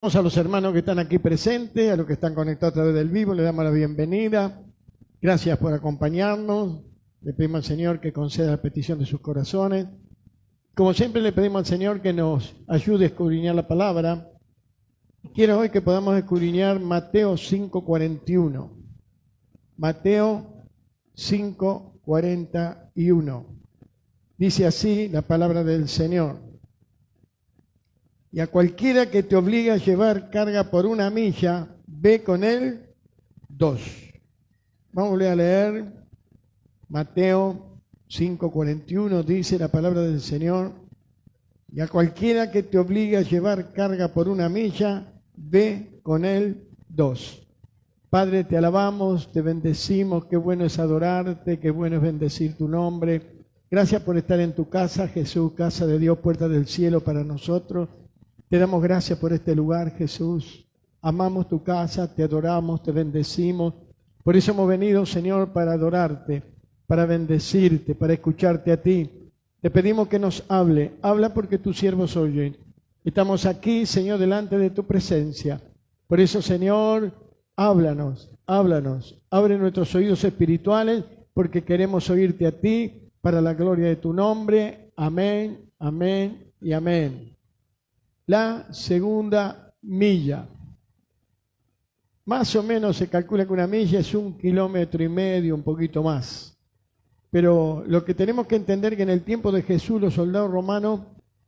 A los hermanos que están aquí presentes, a los que están conectados a través del vivo, le damos la bienvenida. Gracias por acompañarnos. Le pedimos al Señor que conceda la petición de sus corazones. Como siempre le pedimos al Señor que nos ayude a escudriñar la palabra. Quiero hoy que podamos escudriñar Mateo 5:41. Mateo 5:41. Dice así la palabra del Señor. Y a cualquiera que te obligue a llevar carga por 1 milla, ve con él 2. Vamos a leer Mateo 5:41, dice la palabra del Señor. Y a cualquiera que te obligue a llevar carga por 1 milla, ve con él 2. Padre, te alabamos, te bendecimos, qué bueno es adorarte, qué bueno es bendecir tu nombre. Gracias por estar en tu casa, Jesús, casa de Dios, puerta del cielo para nosotros. Te damos gracias por este lugar, Jesús. Amamos tu casa, te adoramos, te bendecimos. Por eso hemos venido, Señor, para adorarte, para bendecirte, para escucharte a ti. Te pedimos que nos hable. Habla porque tus siervos oyen. Estamos aquí, Señor, delante de tu presencia. Por eso, Señor, háblanos, háblanos. Abre nuestros oídos espirituales porque queremos oírte a ti para la gloria de tu nombre. Amén, amén y amén. La segunda milla. Más o menos se calcula que 1 milla es 1,5 kilómetros, un poquito más. Pero lo que tenemos que entender es que en el tiempo de Jesús los soldados romanos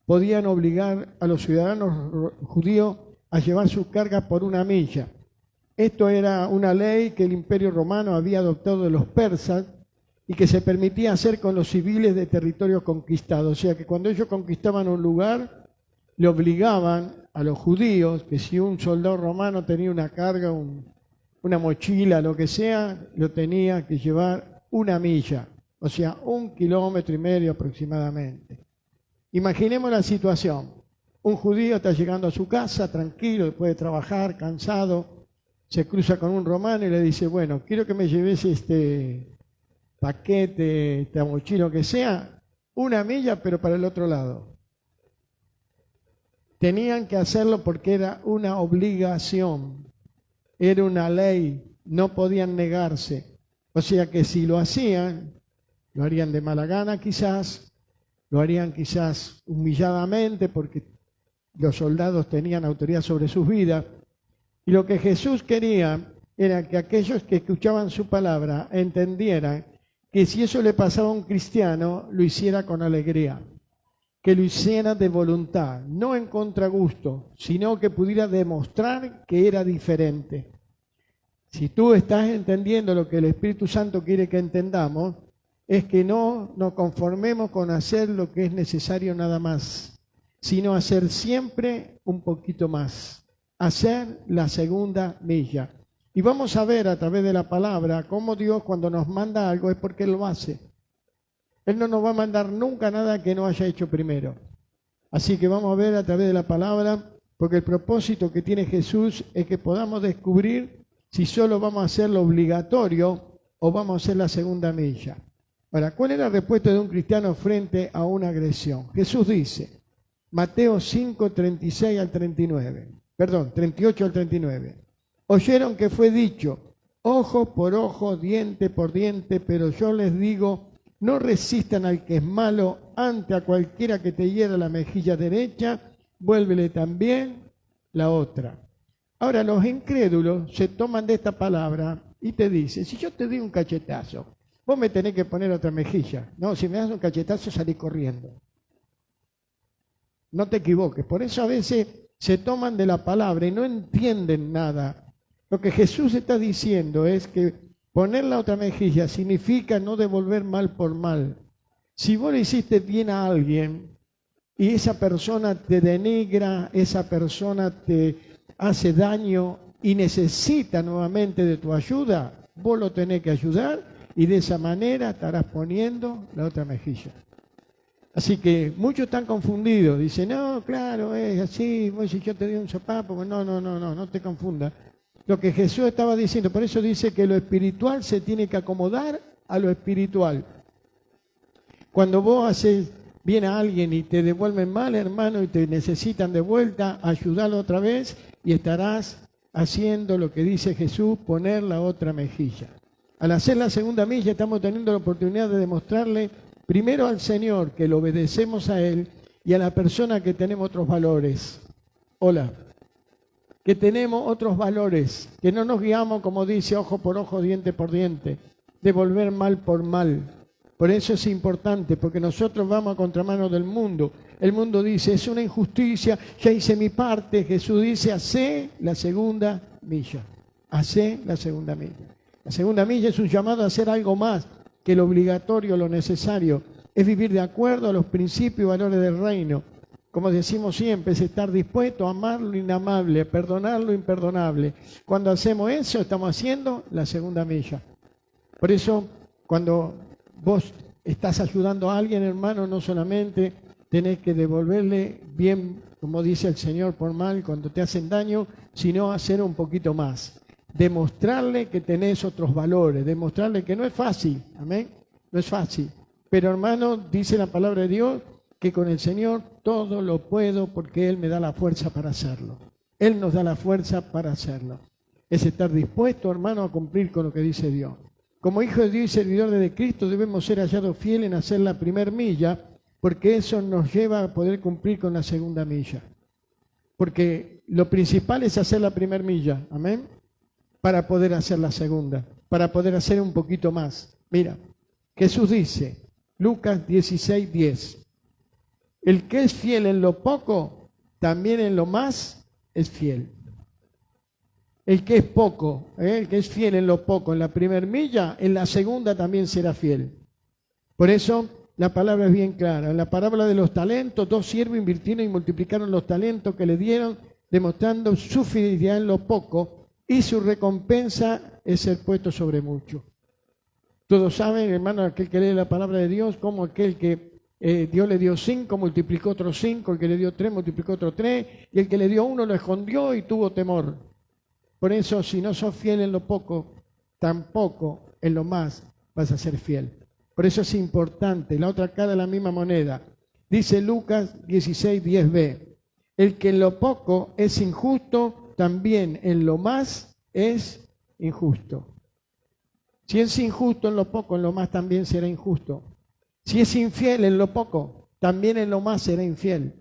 podían obligar a los ciudadanos judíos a llevar sus cargas por 1 milla. Esto era una ley que el Imperio Romano había adoptado de los persas y que se permitía hacer con los civiles de territorios conquistados. O sea que cuando ellos conquistaban un lugar, le obligaban a los judíos que si un soldado romano tenía una carga, una mochila, lo que sea, lo tenía que llevar 1 milla, o sea, 1,5 kilómetros aproximadamente. Imaginemos la situación. Un judío está llegando a su casa, tranquilo, después de trabajar, cansado, se cruza con un romano y le dice, bueno, quiero que me lleves este paquete, esta mochila, lo que sea, 1 milla, pero para el otro lado. Tenían que hacerlo porque era una obligación, era una ley, no podían negarse. O sea que si lo hacían, lo harían de mala gana quizás, lo harían quizás humilladamente porque los soldados tenían autoridad sobre sus vidas. Y lo que Jesús quería era que aquellos que escuchaban su palabra entendieran que si eso le pasaba a un cristiano, lo hiciera con alegría. Que lo hiciera de voluntad, no en contragusto, sino que pudiera demostrar que era diferente. Si tú estás entendiendo lo que el Espíritu Santo quiere que entendamos, es que no nos conformemos con hacer lo que es necesario nada más, sino hacer siempre un poquito más, hacer la segunda milla. Y vamos a ver a través de la palabra cómo Dios cuando nos manda algo es porque Él lo hace. Él no nos va a mandar nunca nada que no haya hecho primero. Así que vamos a ver a través de la palabra, porque el propósito que tiene Jesús es que podamos descubrir si solo vamos a hacer lo obligatorio o vamos a hacer la segunda milla. Ahora, ¿cuál es la respuesta de un cristiano frente a una agresión? Jesús dice, Mateo 5, 36 al 39, perdón, 38 al 39. Oyeron que fue dicho, ojo por ojo, diente por diente, pero yo les digo, no resistan al que es malo, ante a cualquiera que te hiera la mejilla derecha, vuélvele también la otra. Ahora los incrédulos se toman de esta palabra y te dicen, si yo te doy un cachetazo, vos me tenés que poner otra mejilla. No, si me das un cachetazo salí corriendo. No te equivoques. Por eso a veces se toman de la palabra y no entienden nada. Lo que Jesús está diciendo es que poner la otra mejilla significa no devolver mal por mal. Si vos le hiciste bien a alguien y esa persona te denigra, esa persona te hace daño y necesita nuevamente de tu ayuda, vos lo tenés que ayudar y de esa manera estarás poniendo la otra mejilla. Así que muchos están confundidos. Dicen, no, claro, es así, vos si yo te doy un sopapo, no te confundas. Lo que Jesús estaba diciendo, por eso dice que lo espiritual se tiene que acomodar a lo espiritual. Cuando vos haces bien a alguien y te devuelven mal, hermano, y te necesitan de vuelta, ayudarlo otra vez y estarás haciendo lo que dice Jesús, poner la otra mejilla. Al hacer la segunda milla estamos teniendo la oportunidad de demostrarle primero al Señor que lo obedecemos a Él y a la persona que tenemos otros valores. Hola. Que tenemos otros valores, que no nos guiamos, como dice, ojo por ojo, diente por diente, devolver mal por mal. Por eso es importante, porque nosotros vamos a contramano del mundo. El mundo dice, es una injusticia, ya hice mi parte. Jesús dice, hacé la segunda milla. Hacé la segunda milla. La segunda milla es un llamado a hacer algo más que lo obligatorio, lo necesario. Es vivir de acuerdo a los principios y valores del reino. Como decimos siempre, es estar dispuesto a amar lo inamable, a perdonar lo imperdonable. Cuando hacemos eso, estamos haciendo la segunda milla. Por eso, cuando vos estás ayudando a alguien, hermano, no solamente tenés que devolverle bien, como dice el Señor, por mal cuando te hacen daño, sino hacer un poquito más. Demostrarle que tenés otros valores, demostrarle que no es fácil, amén, no es fácil. Pero, hermano, dice la palabra de Dios, que con el Señor todo lo puedo porque Él me da la fuerza para hacerlo. Él nos da la fuerza para hacerlo. Es estar dispuesto, hermano, a cumplir con lo que dice Dios. Como hijo de Dios y servidores de Cristo debemos ser hallados fieles en hacer la primera milla, porque eso nos lleva a poder cumplir con la segunda milla. Porque lo principal es hacer la primera milla, amén, para poder hacer la segunda, para poder hacer un poquito más. Mira, Jesús dice, Lucas 16:10. El que es fiel en lo poco, también en lo más es fiel. El que es poco, el que es fiel en lo poco, en la primera milla, en la segunda también será fiel. Por eso la palabra es bien clara. En la parábola de los talentos, 2 siervos invirtieron y multiplicaron los talentos que le dieron, demostrando su fidelidad en lo poco, y su recompensa es ser puesto sobre mucho. Todos saben, hermano, aquel que lee la palabra de Dios, como aquel que Dios le dio 5, multiplicó otros 5, el que le dio 3, multiplicó otros 3, y el que le dio 1 lo escondió y tuvo temor. Por eso, si no sos fiel en lo poco, tampoco en lo más vas a ser fiel. Por eso es importante, la otra cara de la misma moneda. Dice Lucas 16:10b, el que en lo poco es injusto, también en lo más es injusto. Si es injusto en lo poco, en lo más también será injusto. Si es infiel en lo poco, también en lo más será infiel.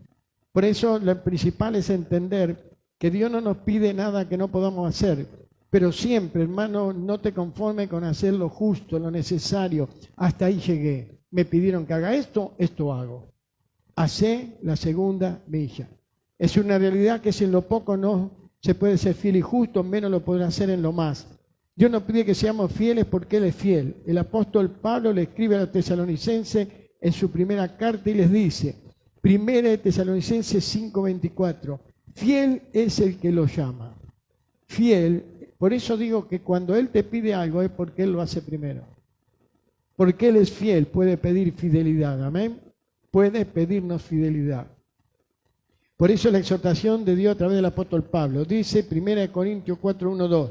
Por eso lo principal es entender que Dios no nos pide nada que no podamos hacer. Pero siempre, hermano, no te conformes con hacer lo justo, lo necesario. Hasta ahí llegué. Me pidieron que haga esto, esto hago. Hacé la segunda milla. Es una realidad que si en lo poco no se puede ser fiel y justo, menos lo podrá hacer en lo más. Dios nos pide que seamos fieles porque Él es fiel. El apóstol Pablo le escribe a los tesalonicenses en su primera carta y les dice, 1 Tesalonicenses 5:24, fiel es el que lo llama. Fiel, por eso digo que cuando Él te pide algo es porque Él lo hace primero. Porque Él es fiel, puede pedir fidelidad, amén. Puede pedirnos fidelidad. Por eso la exhortación de Dios a través del apóstol Pablo dice, 1 Corintios 4:1-2,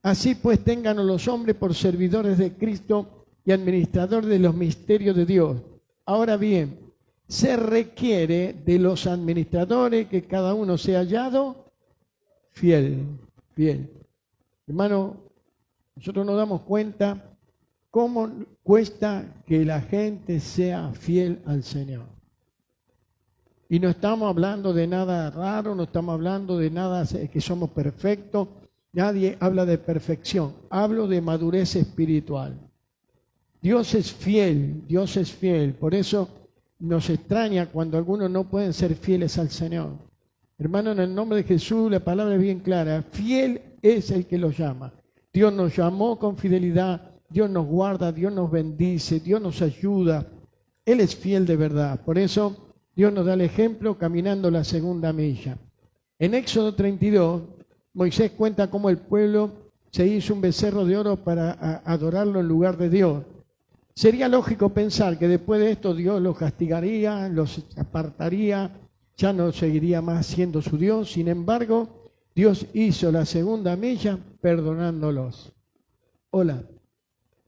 así pues ténganos los hombres por servidores de Cristo y administradores de los misterios de Dios. Ahora bien, se requiere de los administradores que cada uno sea hallado fiel, fiel. Hermano, nosotros nos damos cuenta cómo cuesta que la gente sea fiel al Señor. Y no estamos hablando de nada raro, no estamos hablando de nada que somos perfectos. Nadie habla de perfección, hablo de madurez espiritual. Dios es fiel, Dios es fiel. Por eso nos extraña cuando algunos no pueden ser fieles al Señor. Hermano, en el nombre de Jesús, la palabra es bien clara. Fiel es el que lo llama. Dios nos llamó con fidelidad, Dios nos guarda, Dios nos bendice, Dios nos ayuda. Él es fiel de verdad. Por eso Dios nos da el ejemplo caminando la segunda milla. En Éxodo 32, Moisés cuenta cómo el pueblo se hizo un becerro de oro para adorarlo en lugar de Dios. Sería lógico pensar que después de esto Dios los castigaría, los apartaría, ya no seguiría más siendo su Dios. Sin embargo, Dios hizo la segunda milla perdonándolos. Hola,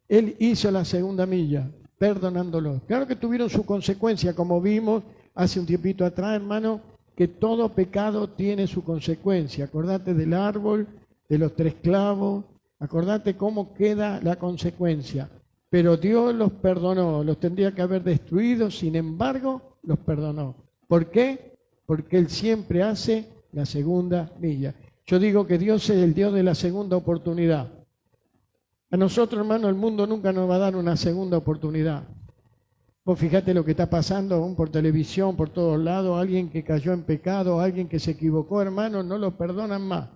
Él hizo la segunda milla perdonándolos. Claro que tuvieron su consecuencia, como vimos hace un tiempito atrás, hermano, que todo pecado tiene su consecuencia. Acordate del árbol, de los 3 clavos, acordate cómo queda la consecuencia. Pero Dios los perdonó, los tendría que haber destruido, sin embargo, los perdonó. ¿Por qué? Porque Él siempre hace la segunda milla. Yo digo que Dios es el Dios de la segunda oportunidad. A nosotros, hermano, el mundo nunca nos va a dar una segunda oportunidad. Vos fíjate lo que está pasando aún por televisión, por todos lados, alguien que cayó en pecado, alguien que se equivocó, hermano, no lo perdonan más.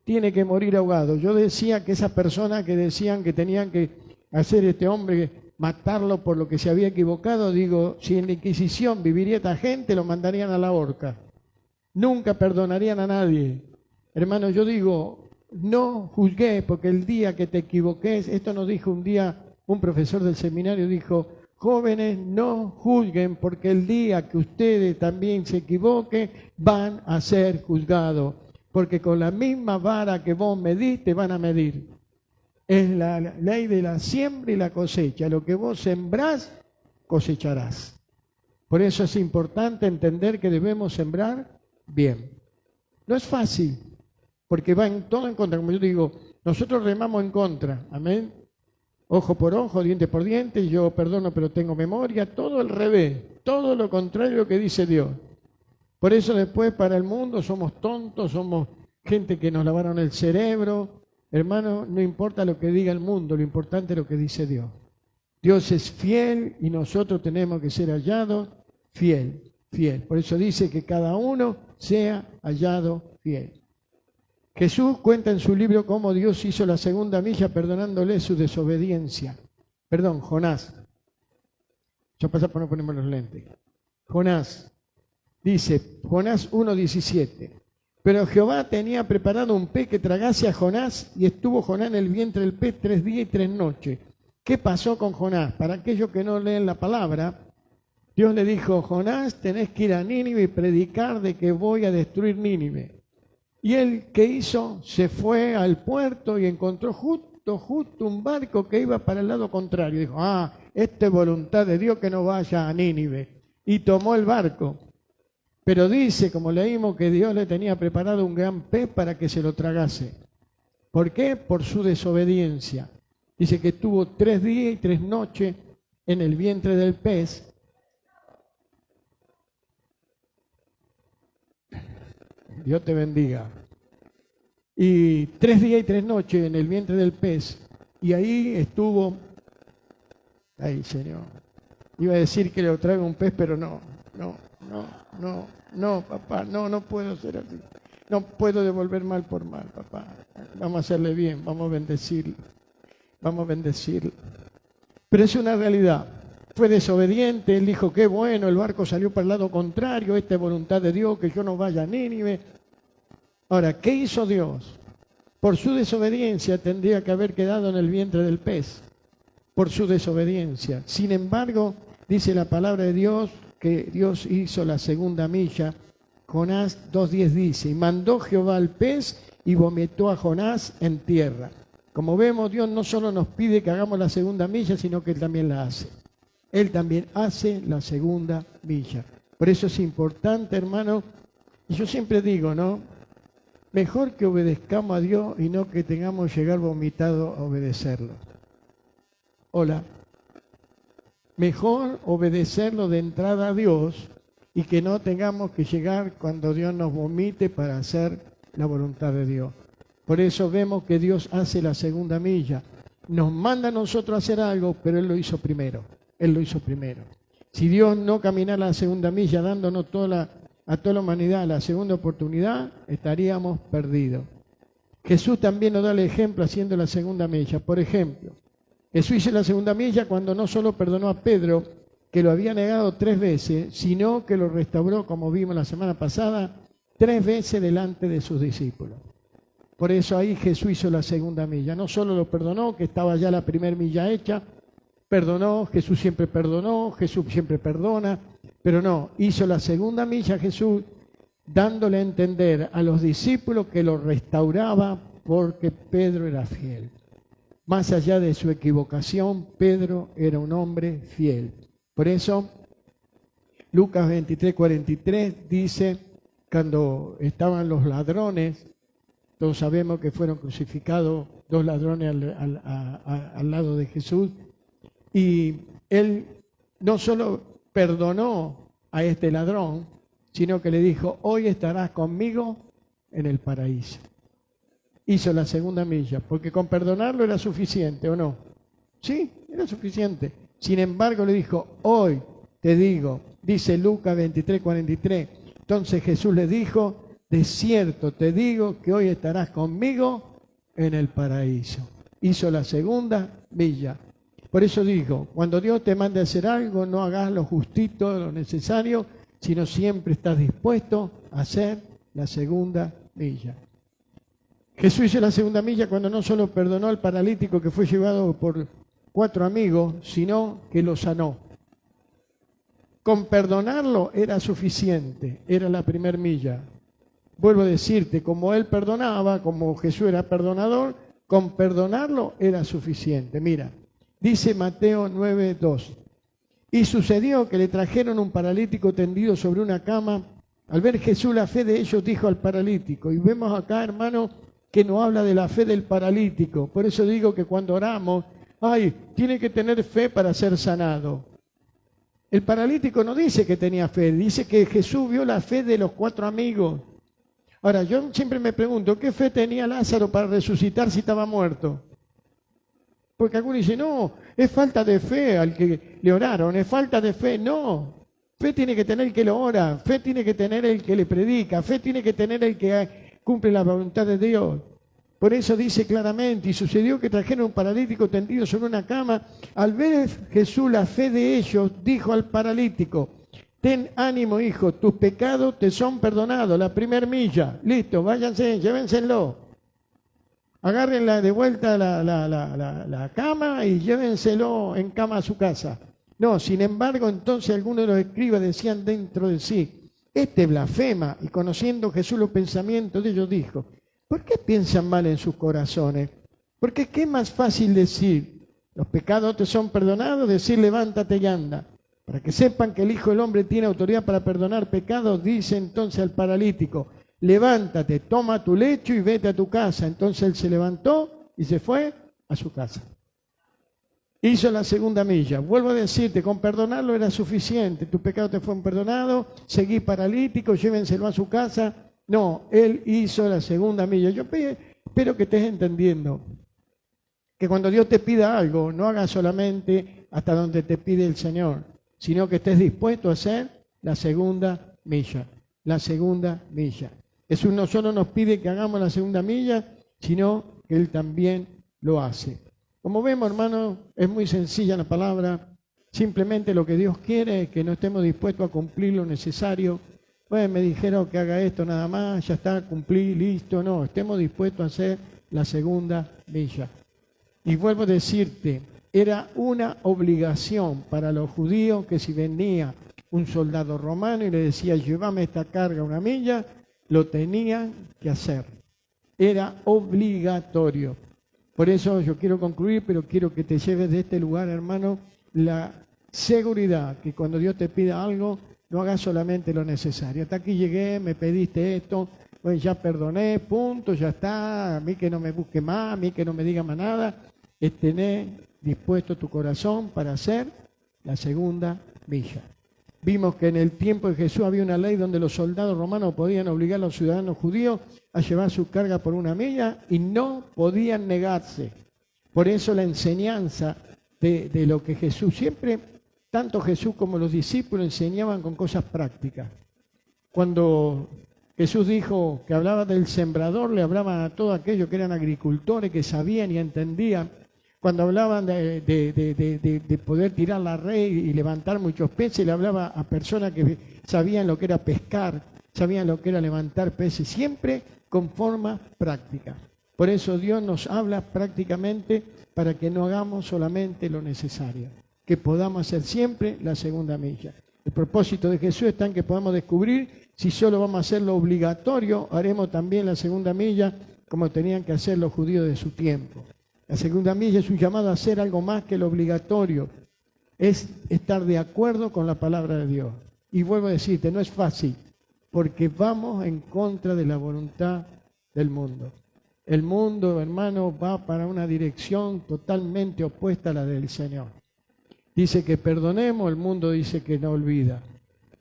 Tiene que morir ahogado. Yo decía que esas personas que decían que tenían que hacer este hombre, matarlo por lo que se había equivocado, digo, si en la Inquisición viviría esta gente, lo mandarían a la horca. Nunca perdonarían a nadie. Hermano, yo digo, no juzgué, porque el día que te equivoques, esto nos dijo un día un profesor del seminario, dijo, jóvenes, no juzguen, porque el día que ustedes también se equivoquen, van a ser juzgados, porque con la misma vara que vos mediste, van a medir. Es la ley de la siembra y la cosecha. Lo que vos sembrás, cosecharás. Por eso es importante entender que debemos sembrar bien. No es fácil, porque va todo en contra. Como yo digo, nosotros remamos en contra. Amén. Ojo por ojo, diente por diente, yo perdono pero tengo memoria. Todo al revés, todo lo contrario a lo que dice Dios. Por eso después para el mundo somos tontos, somos gente que nos lavaron el cerebro. Hermano, no importa lo que diga el mundo, lo importante es lo que dice Dios. Dios es fiel y nosotros tenemos que ser hallados fiel. Por eso dice que cada uno sea hallado fiel. Jesús cuenta en su libro cómo Dios hizo la segunda milla perdonándole su desobediencia. Perdón, Jonás. Ya pasa por no ponerme los lentes. Jonás. Dice, Jonás 1:17. Pero Jehová tenía preparado un pez que tragase a Jonás y estuvo Jonás en el vientre del pez 3 días y 3 noches. ¿Qué pasó con Jonás? Para aquellos que no leen la palabra, Dios le dijo, Jonás, tenés que ir a Nínive y predicar de que voy a destruir Nínive. Y él, ¿qué hizo? Se fue al puerto y encontró justo un barco que iba para el lado contrario. Dijo, esta es voluntad de Dios que no vaya a Nínive. Y tomó el barco. Pero dice, como leímos, que Dios le tenía preparado un gran pez para que se lo tragase. ¿Por qué? Por su desobediencia. Dice que estuvo 3 días y 3 noches en el vientre del pez. Dios te bendiga. Y 3 días y 3 noches en el vientre del pez. Y ahí estuvo. Ay, Señor. Iba a decir que le traigo un pez, pero no, papá, no puedo ser así. No puedo devolver mal por mal, papá. Vamos a hacerle bien, vamos a bendecirlo. Pero es una realidad. Fue desobediente, él dijo, qué bueno, el barco salió para el lado contrario, esta es voluntad de Dios, que yo no vaya a Nínive. Ahora, ¿qué hizo Dios? Por su desobediencia tendría que haber quedado en el vientre del pez, por su desobediencia. Sin embargo, dice la palabra de Dios, que Dios hizo la segunda milla. Jonás 2:10 dice, y mandó Jehová al pez y vomitó a Jonás en tierra. Como vemos, Dios no solo nos pide que hagamos la segunda milla, sino que Él también la hace. Él también hace la segunda milla. Por eso es importante, hermano, y yo siempre digo, ¿no? Mejor que obedezcamos a Dios y no que tengamos que llegar vomitado a obedecerlo. Hola. Mejor obedecerlo de entrada a Dios y que no tengamos que llegar cuando Dios nos vomite para hacer la voluntad de Dios. Por eso vemos que Dios hace la segunda milla. Nos manda a nosotros a hacer algo, pero Él lo hizo primero. Si Dios no caminara la segunda milla dándonos a toda la humanidad la segunda oportunidad, estaríamos perdidos. Jesús también nos da el ejemplo haciendo la segunda milla. Por ejemplo, Jesús hizo la segunda milla cuando no solo perdonó a Pedro, que lo había negado 3 veces, sino que lo restauró, como vimos la semana pasada, 3 veces delante de sus discípulos. Por eso ahí Jesús hizo la segunda milla. No solo lo perdonó, que estaba ya la primera milla hecha, perdonó, Jesús siempre perdona, pero no, hizo la segunda milla Jesús, dándole a entender a los discípulos que lo restauraba porque Pedro era fiel. Más allá de su equivocación, Pedro era un hombre fiel. Por eso, Lucas 23:43 dice cuando estaban los ladrones, todos sabemos que fueron crucificados 2 ladrones al lado de Jesús, y Él no solo perdonó a este ladrón, sino que le dijo, hoy estarás conmigo en el paraíso. Hizo la segunda milla, porque con perdonarlo era suficiente, ¿o no? Sí, era suficiente. Sin embargo, le dijo, hoy te digo, dice Lucas 23:43, entonces Jesús le dijo, de cierto te digo que hoy estarás conmigo en el paraíso. Hizo la segunda milla. Por eso digo, cuando Dios te mande a hacer algo, no hagas lo justito, lo necesario, sino siempre estás dispuesto a hacer la segunda milla. Jesús hizo la segunda milla cuando no solo perdonó al paralítico que fue llevado por 4 amigos, sino que lo sanó. Con perdonarlo era suficiente, era la primera milla. Vuelvo a decirte, como Él perdonaba, como Jesús era perdonador, con perdonarlo era suficiente. Mira, dice Mateo 9:2. Y sucedió que le trajeron un paralítico tendido sobre una cama. Al ver Jesús la fe de ellos, dijo al paralítico. Y vemos acá, hermano, que nos habla de la fe del paralítico. Por eso digo que cuando oramos, tiene que tener fe para ser sanado. El paralítico no dice que tenía fe, dice que Jesús vio la fe de los 4 amigos. Ahora, yo siempre me pregunto, ¿qué fe tenía Lázaro para resucitar si estaba muerto? Porque algunos dicen, no, es falta de fe al que le oraron, es falta de fe. No, fe tiene que tener el que lo ora, fe tiene que tener el que le predica, fe tiene que tener el que cumple la voluntad de Dios. Por eso dice claramente, y sucedió que trajeron un paralítico tendido sobre una cama. Al ver Jesús la fe de ellos, dijo al paralítico, ten ánimo, hijo, tus pecados te son perdonados. La primera milla, listo, váyanse, llévenselo. Agárrenla de vuelta la cama y llévenselo en cama a su casa. No, sin embargo, entonces algunos de los escribas decían dentro de sí, este blasfema, y conociendo Jesús los pensamientos de ellos dijo, ¿por qué piensan mal en sus corazones? Porque ¿qué es más fácil decir? Los pecados te son perdonados, decir levántate y anda. Para que sepan que el Hijo del Hombre tiene autoridad para perdonar pecados, dice entonces al paralítico, levántate, toma tu lecho y vete a tu casa. Entonces él se levantó y se fue a su casa. Hizo la segunda milla. Vuelvo a decirte, con perdonarlo era suficiente. Tus pecados te fueron perdonados, seguí paralítico, llévenselo a su casa. No, él hizo la segunda milla. Yo espero que estés entendiendo que cuando Dios te pida algo, no hagas solamente hasta donde te pide el Señor, sino que estés dispuesto a hacer la segunda milla. La segunda milla. Jesús no solo nos pide que hagamos la segunda milla, sino que Él también lo hace. Como vemos, hermano, es muy sencilla la palabra. Simplemente lo que Dios quiere es que no estemos dispuestos a cumplir lo necesario. Bueno, me dijeron que haga esto nada más, ya está, cumplí, listo. No, estemos dispuestos a hacer la segunda milla. Y vuelvo a decirte, era una obligación para los judíos que si venía un soldado romano y le decía, llévame esta carga 1 milla, lo tenían que hacer. Era obligatorio. Por eso yo quiero concluir, pero quiero que te lleves de este lugar, hermano, la seguridad que cuando Dios te pida algo, no hagas solamente lo necesario. Hasta aquí llegué, me pediste esto, pues ya perdoné, punto, ya está. A mí que no me busque más, a mí que no me diga más nada. Es tener dispuesto tu corazón para hacer la segunda milla. Vimos que en el tiempo de Jesús había una ley donde los soldados romanos podían obligar a los ciudadanos judíos a llevar su carga por 1 milla y no podían negarse. Por eso la enseñanza de lo que Jesús, siempre, tanto Jesús como los discípulos enseñaban con cosas prácticas. Cuando Jesús dijo que hablaba del sembrador, le hablaban a todos aquellos que eran agricultores, que sabían y entendían. Cuando hablaban de poder tirar la red y levantar muchos peces, le hablaba a personas que sabían lo que era pescar, sabían lo que era levantar peces, siempre con forma práctica. Por eso Dios nos habla prácticamente para que no hagamos solamente lo necesario, que podamos hacer siempre la segunda milla. El propósito de Jesús está en que podamos descubrir si solo vamos a hacer lo obligatorio, haremos también la segunda milla como tenían que hacer los judíos de su tiempo. La segunda milla es un llamado a hacer algo más que lo obligatorio. Es estar de acuerdo con la palabra de Dios. Y vuelvo a decirte, no es fácil. porque vamos en contra de la voluntad del mundo. El mundo, hermano, va para una dirección totalmente opuesta a la del Señor. Dice que perdonemos, el mundo dice que no olvida.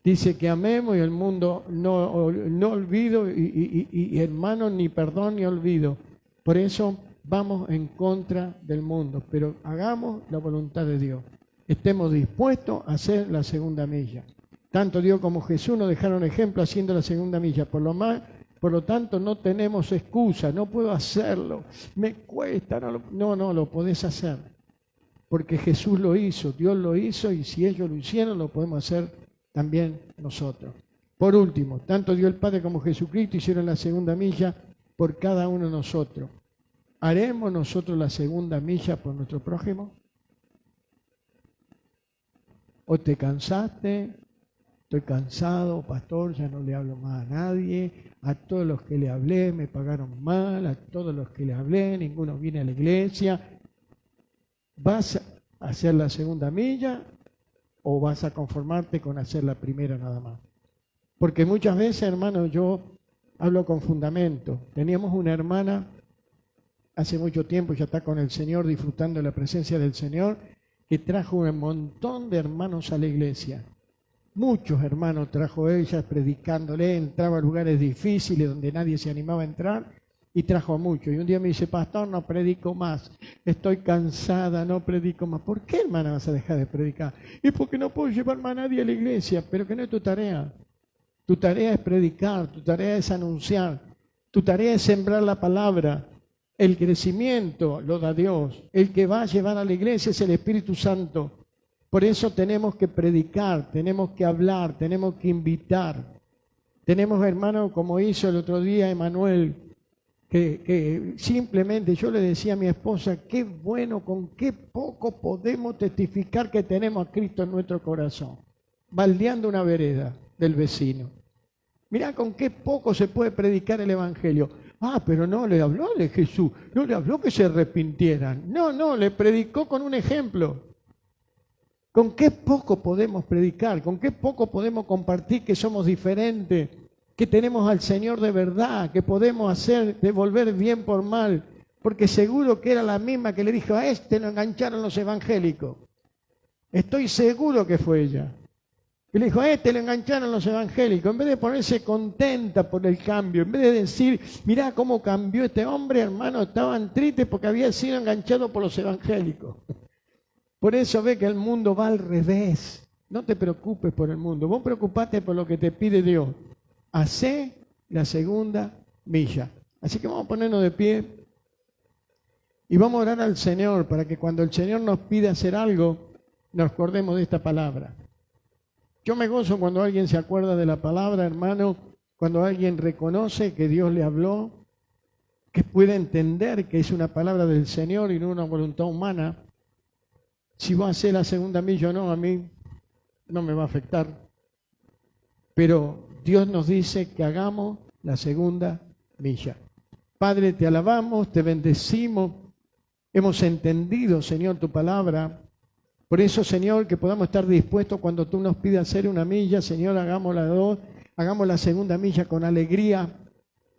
Dice que amemos y el mundo no olvido y hermano, ni perdón ni olvido. Por eso vamos en contra del mundo, pero hagamos la voluntad de Dios. Estemos dispuestos a hacer la segunda milla. Tanto Dios como Jesús nos dejaron ejemplo haciendo la segunda milla. Por lo tanto, no tenemos excusa, no puedo hacerlo, me cuesta. No, lo podés hacer. Porque Jesús lo hizo, Dios lo hizo, y si ellos lo hicieron, lo podemos hacer también nosotros. Por último, tanto Dios el Padre como Jesucristo hicieron la segunda milla por cada uno de nosotros. ¿Haremos nosotros la segunda milla por nuestro prójimo? ¿O te cansaste? Estoy cansado, pastor, ya no le hablo más a nadie. A todos los que le hablé me pagaron mal, a todos los que le hablé, ninguno viene a la iglesia. ¿Vas a hacer la segunda milla o vas a conformarte con hacer la primera nada más? Porque muchas veces, hermano, yo hablo con fundamento. Teníamos una hermana hace mucho tiempo, ya está con el Señor, disfrutando de la presencia del Señor, que trajo un montón de hermanos a la iglesia. Muchos hermanos trajo ella predicándole, entraba a lugares difíciles donde nadie se animaba a entrar y trajo a muchos. Y un día me dice, pastor, no predico más, estoy cansada, no predico más. ¿Por qué, hermana, vas a dejar de predicar? Y porque no puedo llevar más a nadie a la iglesia, pero que no es tu tarea. Tu tarea es predicar, tu tarea es anunciar, tu tarea es sembrar la palabra. El crecimiento lo da Dios, el que va a llevar a la iglesia es el Espíritu Santo. Por eso tenemos que predicar, tenemos que hablar, tenemos que invitar. Tenemos, hermano, como hizo el otro día Emanuel, que simplemente yo le decía a mi esposa, qué bueno, con qué poco podemos testificar que tenemos a Cristo en nuestro corazón, baldeando una vereda del vecino. Mirá con qué poco se puede predicar el Evangelio. Ah, pero no le habló de Jesús, no le habló que se arrepintieran. No, le predicó con un ejemplo. ¿Con qué poco podemos predicar? ¿Con qué poco podemos compartir que somos diferentes? Que tenemos al Señor de verdad, que podemos hacer devolver bien por mal. Porque seguro que era la misma que le dijo, a este lo engancharon los evangélicos. Estoy seguro que fue ella. Y le dijo, a este lo engancharon los evangélicos. En vez de ponerse contenta por el cambio, en vez de decir, mirá cómo cambió este hombre, hermano, estaban tristes porque había sido enganchado por los evangélicos. Por eso ve que el mundo va al revés. No te preocupes por el mundo, vos preocupate por lo que te pide Dios. Hacé la segunda milla. Así que vamos a ponernos de pie y vamos a orar al Señor para que cuando el Señor nos pida hacer algo, nos acordemos de esta palabra. Yo me gozo cuando alguien se acuerda de la palabra, hermano, cuando alguien reconoce que Dios le habló, que puede entender que es una palabra del Señor y no una voluntad humana. Si va a hacer la segunda milla o no, a mí no me va a afectar. Pero Dios nos dice que hagamos la segunda milla. Padre, te alabamos, te bendecimos. Hemos entendido, Señor, tu palabra. Por eso, Señor, que podamos estar dispuestos cuando tú nos pidas hacer una milla, Señor, hagamos la dos, hagamos la segunda milla con alegría,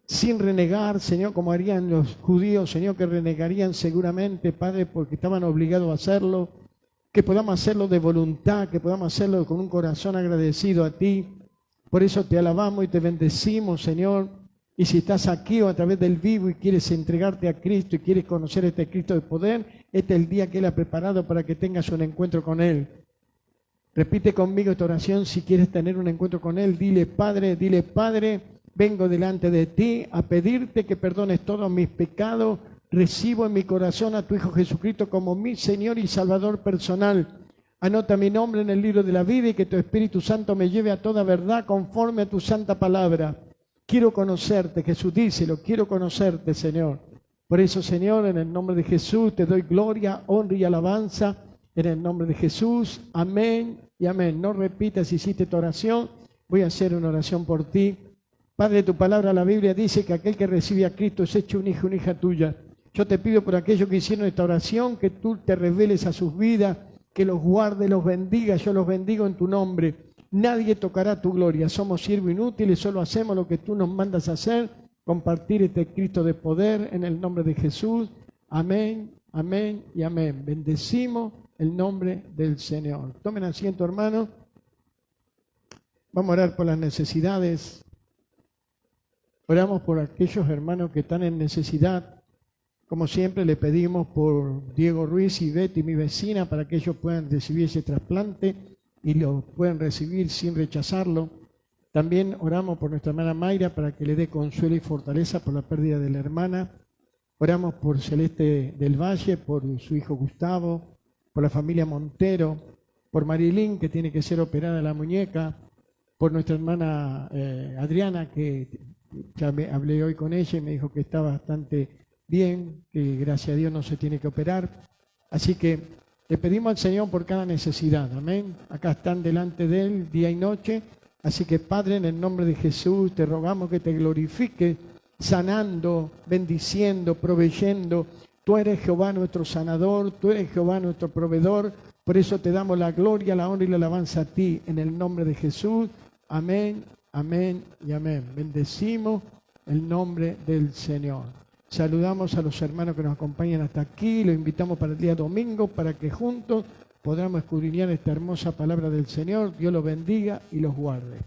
sin renegar, Señor, como harían los judíos, Señor, que renegarían seguramente, Padre, porque estaban obligados a hacerlo. Que podamos hacerlo de voluntad, que podamos hacerlo con un corazón agradecido a ti. Por eso te alabamos y te bendecimos, Señor. Y si estás aquí o a través del vivo y quieres entregarte a Cristo y quieres conocer este Cristo de poder, este es el día que Él ha preparado para que tengas un encuentro con Él. Repite conmigo esta oración si quieres tener un encuentro con Él. Dile, Padre, vengo delante de ti a pedirte que perdones todos mis pecados. Recibo en mi corazón a tu Hijo Jesucristo como mi Señor y Salvador personal. Anota mi nombre en el libro de la vida y que tu Espíritu Santo me lleve a toda verdad conforme a tu santa palabra. Quiero conocerte, Jesús, díselo, quiero conocerte, Señor. Por eso, Señor, en el nombre de Jesús te doy gloria, honra y alabanza. En el nombre de Jesús, amén y amén. No repitas si hiciste tu oración, voy a hacer una oración por ti. Padre, tu palabra, la Biblia dice que aquel que recibe a Cristo es hecho un hijo, una hija tuya. Yo te pido por aquellos que hicieron esta oración, que tú te reveles a sus vidas, que los guarde, los bendiga. Yo los bendigo en tu nombre. nadie tocará tu gloria. Somos siervos inútiles, solo hacemos lo que tú nos mandas a hacer, compartir este Cristo de poder en el nombre de Jesús. Amén, amén y amén. Bendecimos el nombre del Señor. Tomen asiento, hermanos. Vamos a orar por las necesidades. Oramos por aquellos hermanos que están en necesidad. Como siempre le pedimos por Diego Ruiz y Betty, mi vecina, para que ellos puedan recibir ese trasplante y lo puedan recibir sin rechazarlo. También oramos por nuestra hermana Mayra para que le dé consuelo y fortaleza por la pérdida de la hermana. Oramos por Celeste del Valle, por su hijo Gustavo, por la familia Montero, por Marilyn, que tiene que ser operada la muñeca, por nuestra hermana Adriana, que ya hablé hoy con ella y me dijo que está bastante bien, que gracias a Dios no se tiene que operar. Así que le pedimos al Señor por cada necesidad, amén. Acá están delante de Él día y noche. Así que, Padre, en el nombre de Jesús, te rogamos que te glorifiques, sanando, bendiciendo, proveyendo. Tú eres Jehová nuestro sanador, tú eres Jehová nuestro proveedor. Por eso te damos la gloria, la honra y la alabanza a ti, en el nombre de Jesús. Amén, amén y amén. Bendecimos el nombre del Señor. Saludamos a los hermanos que nos acompañan hasta aquí. Los invitamos para el día domingo para que juntos podamos escudriñar esta hermosa palabra del Señor. Dios los bendiga y los guarde.